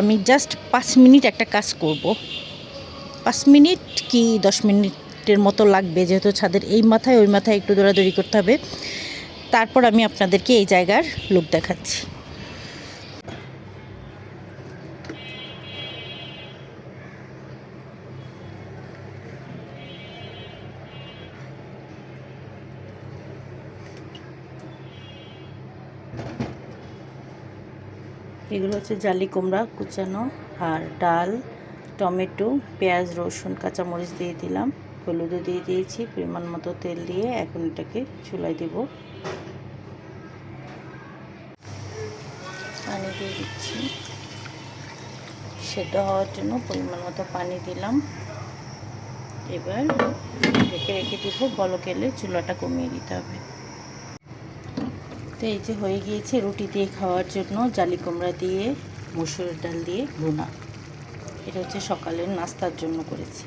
আমি just 5 minute একটা কাজ করব। 5 মিনিট কি 10 মিনিটের মতো লাগবে, যেহেতু ছাদের এই মাথায় ওই মাথায় একটু দৌড়াদৌড়ি করতে হবে। তারপর আমি আপনাদেরকে এই জায়গার লুক দেখাচ্ছি। এগুলো হচ্ছে জালি কুমড়া কুচানো, আর ডাল, টমেটো, পেঁয়াজ, রসুন, কাঁচামরিচ দিয়ে দিলাম, হলুদও দিয়ে দিয়েছি, পরিমাণ মতো তেল দিয়ে এখন এটাকে চুলায় দেব। পানি দিয়ে দিচ্ছি, সেদ্ধ হওয়ার জন্য পরিমাণ মতো পানি দিলাম। এবার রেখে দিব, বলক এলে চুলাটা কমিয়ে দিতে হবে। তো এই যে হয়ে গিয়েছে রুটি দিয়ে খাওয়ার জন্য জালি কুমড়া দিয়ে মসুরের ডাল দিয়ে ভুনা। এটা হচ্ছে সকালের নাস্তার জন্য করেছি।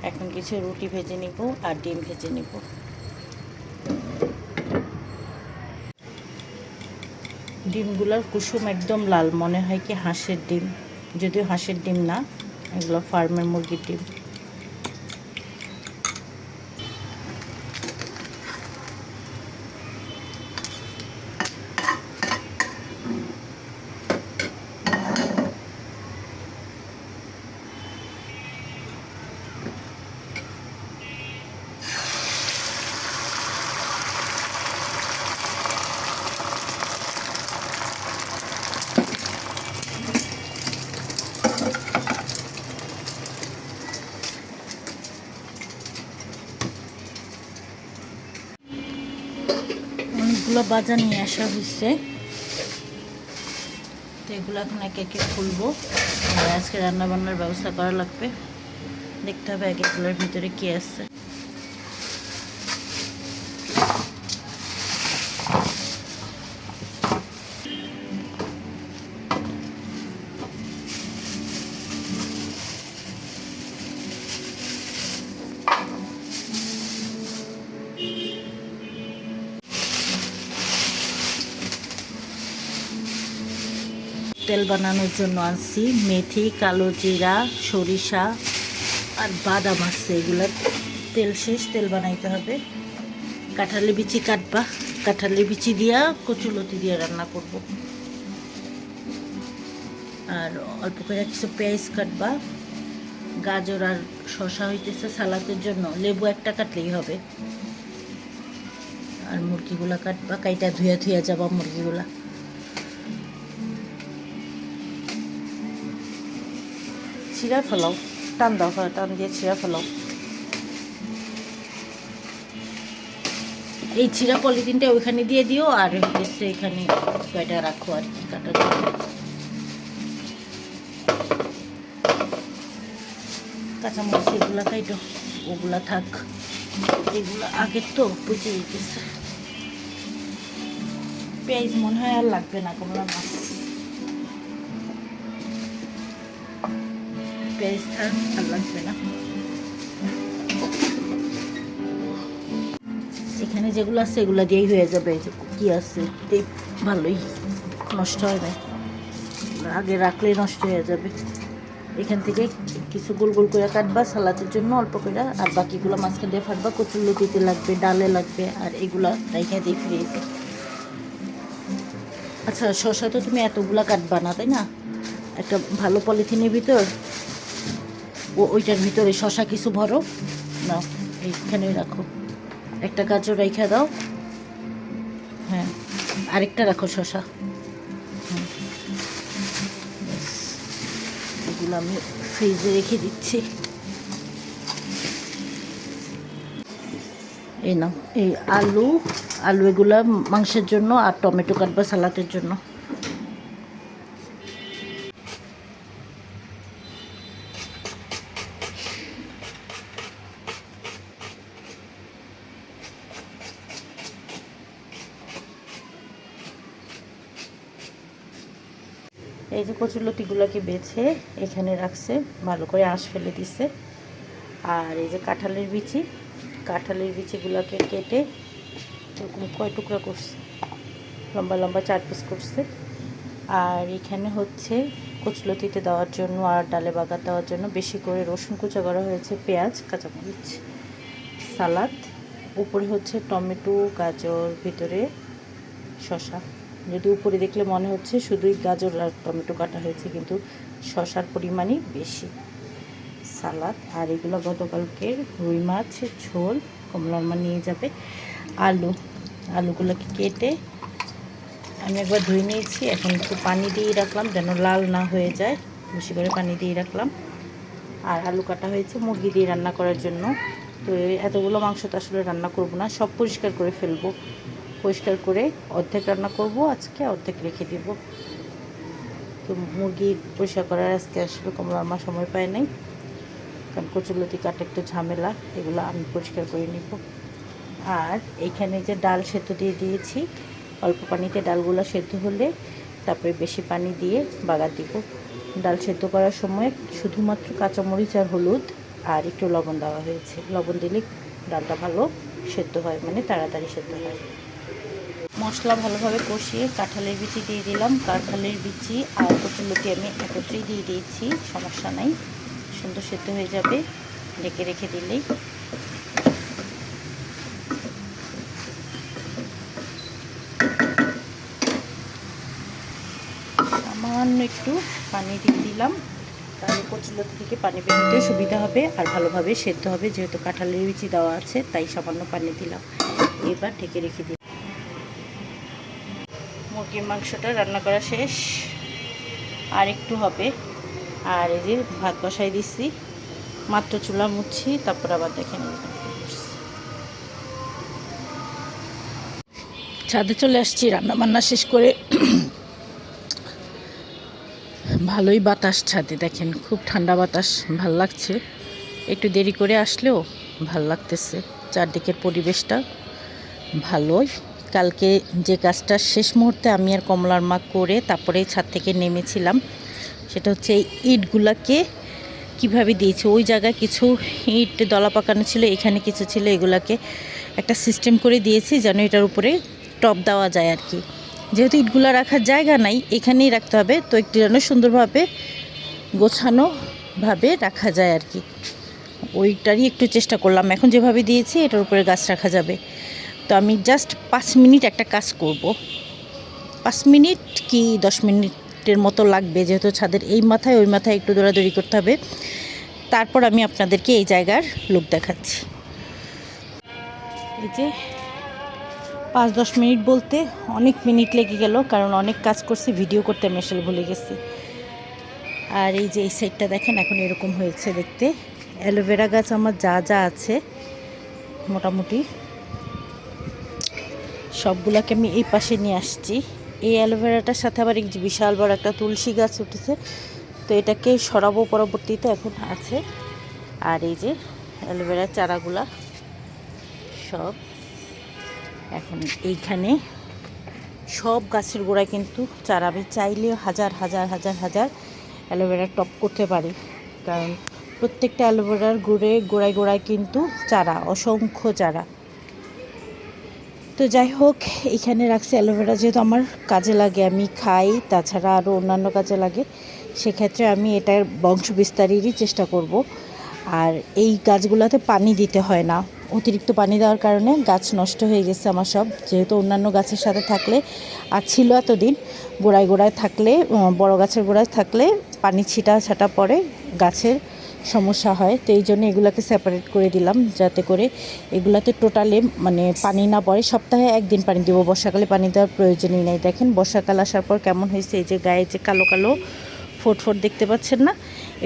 এখন কিছু রুটি ভেজে নিব আর ডিম ভেজে নিব। ডিমগুলোর কুসুম একদম লাল, মনে হয় কি হাঁসের ডিম, যদিও হাঁসের ডিম না, এগুলো ফার্মের মুরগির ডিম। অনেকগুলো বাজার নিয়ে আসা হয়েছে, তো এগুলো এখন একে একে খুলবো। আর আজকে রান্নাবান্নার ব্যবস্থা করা লাগবে, দেখতে হবে এক একগুলোর ভিতরে কী আছে। তেল বানানোর জন্য আনছি মেথি, কালো জিরা, সরিষা আর বাদাম আছে। এগুলোর তেল শেষ, তেল বানাইতে হবে। কাঁঠালি বিচি কাটবা, কাঁঠালি বিচি দিয়া কচুলতি দিয়ে রান্না করব। আর অল্প করে কিছু পেঁয়াজ কাটবা, গাজর আর শসা হইতেছে সালাদের জন্য, লেবু একটা কাটলেই হবে। আর মুরগিগুলা কাটবা, কাইটা ধুয়া ধুয়া যাবা মুরগিগুলা। ছিঁড়া ফেলাও, টান দাও, টান দিয়ে ছিঁড়া ফেলাও। এই ছিঁড়া পলিথিনটা ওইখানে দিয়ে দিও, আর হচ্ছে এখানে কয়টা রাখো আর কি কাটার জন্য। কাঁচামরিচ এগুলা কাইটো, ওগুলা থাক, এগুলা আগের তো বুঝে গেছে। পেঁয়াজ মনে হয় আর লাগবে না, কমলা মাছ পেঁয়াজ থাক, আর লাগবে না। এখানে যেগুলো আছে এগুলো দিয়েই হয়ে যাবে। কি আছে এই ভালোই, নষ্ট হয় না, আগে রাখলে নষ্ট হয়ে যাবে। এখান থেকে কিছু গোল গোল করে কাটবা সালাদের জন্য অল্প করে, আর বাকিগুলো মাঝখান দিয়ে ফাটবা। কচুরলতিতে লাগবে, ডালে লাগবে, আর এগুলা রাইখা দিয়ে ফিরিয়েছে। আচ্ছা, শসা তো তুমি এতগুলা কাটবা না, তাই না? একটা ভালো পলিথিনের ভিতর ওইটার ভিতরে শসা কিছু ভরো, নাও এইখানে রাখো। একটা গাজর রাইখা দাও, হ্যাঁ, আরেকটা রাখো শসা। এগুলো আমি ফ্রিজে রেখে দিচ্ছি। এই নাও, এই আলু এগুলা মাংসের জন্য, আর টমেটো কাটবা সালাদের জন্য। এই যে কচুরলতিগুলোকে বেছে এখানে রাখছে, ভালো করে আঁশ ফেলে দিছে। আর এই যে কাঁঠালের বিচিগুলোকে কেটে এরকম কয় টুকরা করছে, লম্বা লম্বা 4 পিস করছে। আর এখানে হচ্ছে কচুলতিতে দেওয়ার জন্য আর ডালে বাগার দেওয়ার জন্য বেশি করে রসুন কুচা করা হয়েছে, পেঁয়াজ, কাঁচামরিচ, সালাদ, উপরে হচ্ছে টমেটো, গাজর, ভিতরে শসা। যদি উপরে দেখলে মনে হচ্ছে শুধুই গাজর আর টমেটো কাটা হয়েছে, কিন্তু শসার পরিমাণই বেশি। সালাদ, আর এগুলো গতকালকের রুই মাছ ঝোল, কমলার মা নিয়ে যাবে। আলুগুলোকে কেটে আমি একবার ধুয়ে নিয়েছি, এখন একটু পানি দিয়ে রাখলাম যেন লাল না হয়ে যায়, বেশি করে পানি দিয়ে রাখলাম। আর আলু কাটা হয়েছে মুরগি দিয়ে রান্না করার জন্য। তো এতগুলো মাংস তো আসলে রান্না করব না, সব পরিষ্কার করে ফেলবো। পরিষ্কার করে অর্ধেক রান্না করব আজকে, অর্ধেক রেখে দিব। তো মুরগি পরিষ্কার করার আজকে আসলে কমলার মা সময় পায় নাই, কারণ কচুলতি কাটা একটু ঝামেলা, এগুলো আমি পরিষ্কার করে নিব। আর এইখানে যে ডাল সেদ্ধ দিয়ে দিয়েছি, অল্প পানিতে ডালগুলো সেদ্ধ হলে তারপরে বেশি পানি দিয়ে বাগার দিব। ডাল সেদ্ধ করার সময় শুধুমাত্র কাঁচামরিচ আর হলুদ আর একটু লবণ দেওয়া হয়েছে। লবণ দিলে ডালটা ভালো সেদ্ধ হয়, মানে তাড়াতাড়ি সেদ্ধ হয়। মশলা ভালোভাবে কষিয়ে কাঁঠালের বিচি দিয়ে দিলাম। কাঁঠালের বিচি আর কচুলতি আমি একত্রেই দিয়ে দিয়েছি, সমস্যা নাই, সুন্দর সেদ্ধ হয়ে যাবে ঢেকে রেখে দিলেই। সামান্য একটু পানি দিয়ে দিলাম, তাহলে কচুলতি থেকে পানি বেরোতে সুবিধা হবে আর ভালোভাবে সেদ্ধ হবে। যেহেতু কাঁঠালের বিচি দেওয়া আছে তাই সামান্য পানি দিলাম। এবার ঢেকে রেখে দিই। মুরগির মাংসটা রান্না করা শেষ, আর একটু হবে। আর এই যে ভাত বসাই দিচ্ছি, মাত্র চুলা মুছছি, তারপর আবার দেখেন ছাদে চলে আসছি রান্না বান্না শেষ করে। ভালোই বাতাস ছাদে, দেখেন খুব ঠান্ডা বাতাস, ভাল লাগছে। একটু দেরি করে আসলেও ভাল লাগতেছে, চারদিকের পরিবেশটা ভালোই। কালকে যে কাজটা শেষ মুহূর্তে আমি আর কমলার মা করে তারপরে ছাদ থেকে নেমেছিলাম, সেটা হচ্ছে এই ইটগুলাকে কিভাবে দিয়েছে। ওই জায়গায় কিছু ইট দলা পাকানো ছিল, এখানে কিছু ছিল, এগুলাকে একটা সিস্টেম করে দিয়েছি যেন এটার উপরে টপ দেওয়া যায় আর কি। যেহেতু ইটগুলা রাখার জায়গা নাই, এখানেই রাখতে হবে, তো একটু যেন সুন্দরভাবে গোছানোভাবে রাখা যায় আর কি। ওইটারই একটু চেষ্টা করলাম। এখন যেভাবে দিয়েছি এটার উপরে গাছ রাখা যাবে। তো আমি জাস্ট 5 মিনিট একটা কাজ করব, 5 মিনিট কি 10 মিনিটের মতো লাগবে, যেহেতু ছাদের এই মাথায় ওই মাথায় একটু দৌড়াদৌড়ি করতে হবে। তারপর আমি আপনাদেরকে এই জায়গার লুক দেখাচ্ছি। এই যে 5-10 মিনিট বলতে অনেক মিনিট লেগে গেল, কারণ অনেক কাজ করছি, ভিডিও করতে আমি আসলে ভুলে গেছি। আর এই যে এই সাইডটা দেখেন এখন এরকম হয়েছে দেখতে। অ্যালোভেরা গাছ আমার যা যা আছে মোটামুটি সবগুলোকে আমি এই পাশে নিয়ে আসছি। এই অ্যালোভেরাটার সাথে আবার এই যে বিশাল বড় একটা তুলসী গাছ উঠেছে, তো এটাকে সরাবো পরবর্তীতে, এখন আছে। আর এই যে অ্যালোভেরার চারাগুলা সব এখন এইখানে, সব গাছের গোড়ায় কিন্তু চারা, আমি চাইলেও হাজার হাজার হাজার হাজার অ্যালোভেরা টপ করতে পারি, কারণ প্রত্যেকটা অ্যালোভেরার গোড়ায় গোড়ায় কিন্তু চারা, অসংখ্য চারা। তো যাই হোক, এখানে রাখছি অ্যালোভেরা, যেহেতু আমার কাজে লাগে, আমি খাই, তাছাড়া আরও অন্যান্য কাজে লাগে, সেক্ষেত্রে আমি এটার বংশ বিস্তারেরই চেষ্টা করব। আর এই গাছগুলোতে পানি দিতে হয় না, অতিরিক্ত পানি দেওয়ার কারণে গাছ নষ্ট হয়ে গেছে আমার সব। যেহেতু অন্যান্য গাছের সাথে থাকলে আর ছিল এতদিন, গোড়ায় গোড়ায় থাকলে, বড় গাছের গোড়ায় থাকলে পানি ছাটা পড়ে, গাছের সমস্যা হয়। তো এই জন্য এগুলোকে সেপারেট করে দিলাম, যাতে করে এগুলাতে টোটালি মানে পানি না পড়ে। সপ্তাহে 1 দিন পানি দেবো, বর্ষাকালে পানি দেওয়ার প্রয়োজনই নেই। দেখেন বর্ষাকাল আসার পর কেমন হয়েছে, এই যে গায়ে যে কালো কালো ফোট দেখতে পাচ্ছেন না,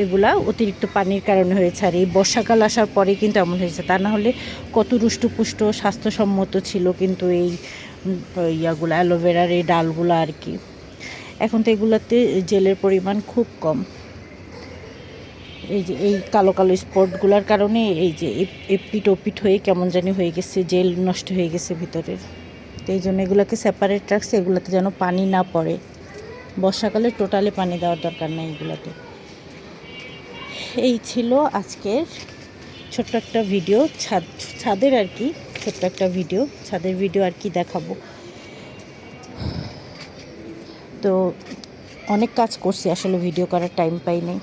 এগুলা অতিরিক্ত পানির কারণে হয়েছে। আর এই বর্ষাকাল আসার পরে কিন্তু এমন হয়েছে, তা না হলে কত রুষ্টপুষ্ট স্বাস্থ্যসম্মত ছিল কিন্তু এই ইয়াগুলো, অ্যালোভেরার এই ডালগুলো আর কি। এখন তো এগুলাতে জেলের পরিমাণ খুব কম। এই যে এই কালো কালো স্পটগুলোর কারণে এই যে এপিট ওপিট হয়ে কেমন জানি হয়ে গেছে, জেল নষ্ট হয়ে গেছে ভিতরের। তো এই জন্য এগুলোকে সেপারেট রাখছে, এগুলোতে যেন পানি না পড়ে। বর্ষাকালে টোটালি পানি দেওয়ার দরকার নেই এগুলোতে। এই ছিল আজকের ছোট্ট একটা ভিডিও, ছাদের আর কি, ছোট্ট একটা ভিডিও, ছাদের ভিডিও আর কি দেখাবো। তো অনেক কাজ করছি, আসলে ভিডিও করার টাইম পাইনি।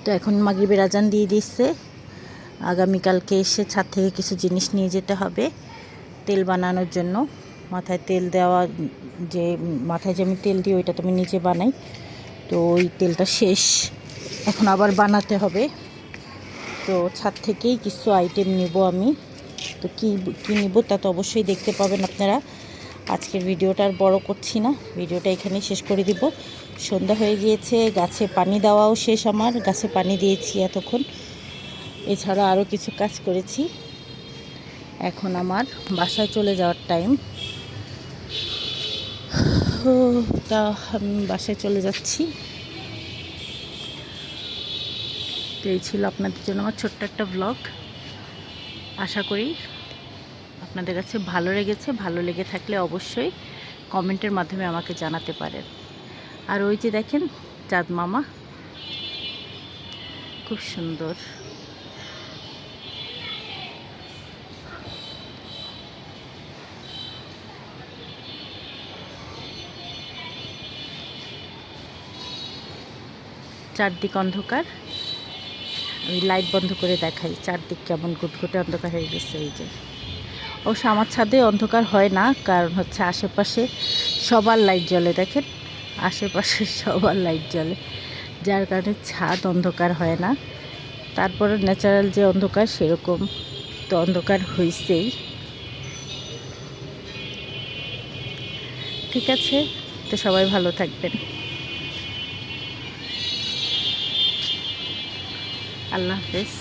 তো এখন মাগরিবের আজান দিয়ে দিচ্ছে। আগামীকালকে এসে ছাদ থেকে কিছু জিনিস নিয়ে যেতে হবে তেল বানানোর জন্য। মাথায় তেল দেওয়া, যে মাথায় যে আমি তেল দিই ওইটা তো আমি নিজে বানাই, তো ওই তেলটা শেষ, এখন আবার বানাতে হবে। তো ছাদ থেকেই কিছু আইটেম নেব আমি। তো কী নেব তা তো অবশ্যই দেখতে পাবেন আপনারা। আজকের ভিডিওটা আর বড় করছি না, ভিডিওটা এখানেই শেষ করে দিব। সন্ধ্যা হয়ে গিয়েছে, গাছে পানি দেওয়াও শেষ, আমার গাছে পানি দিয়েছি এতক্ষণ। এছাড়া আরও কিছু কাজ করেছি। এখন আমার বাসায় চলে যাওয়ার টাইম। তা আমি বাসায় চলে যাচ্ছি। তো এই ছিল আপনাদের জন্য আমার ছোট্ট একটা ব্লগ। আশা করি আপনাদের কাছে ভালো লেগেছে। ভালো লেগে থাকলে অবশ্যই কমেন্টের মাধ্যমে আমাকে জানাতে পারেন। আর ওই যে দেখেন চাঁদ মামা, খুব সুন্দর। চারদিক অন্ধকার, আমি লাইট বন্ধ করে দেখাই চারদিক কেমন ঘুটঘুটে অন্ধকার হয়ে গেছে। এই যে অবশ্য আমার ছাদে অন্ধকার হয় না, কারণ হচ্ছে আশেপাশে সবার লাইট জ্বলে, দেখেন আশেপাশে সবার লাইট জ্বলে, যার কারণে ছাদ অন্ধকার হয় না। তারপরে ন্যাচারাল যে অন্ধকার সেরকম তো অন্ধকার হয়েছেই। ঠিক আছে, তো সবাই ভালো থাকবেন। আল্লাহ হাফেজ।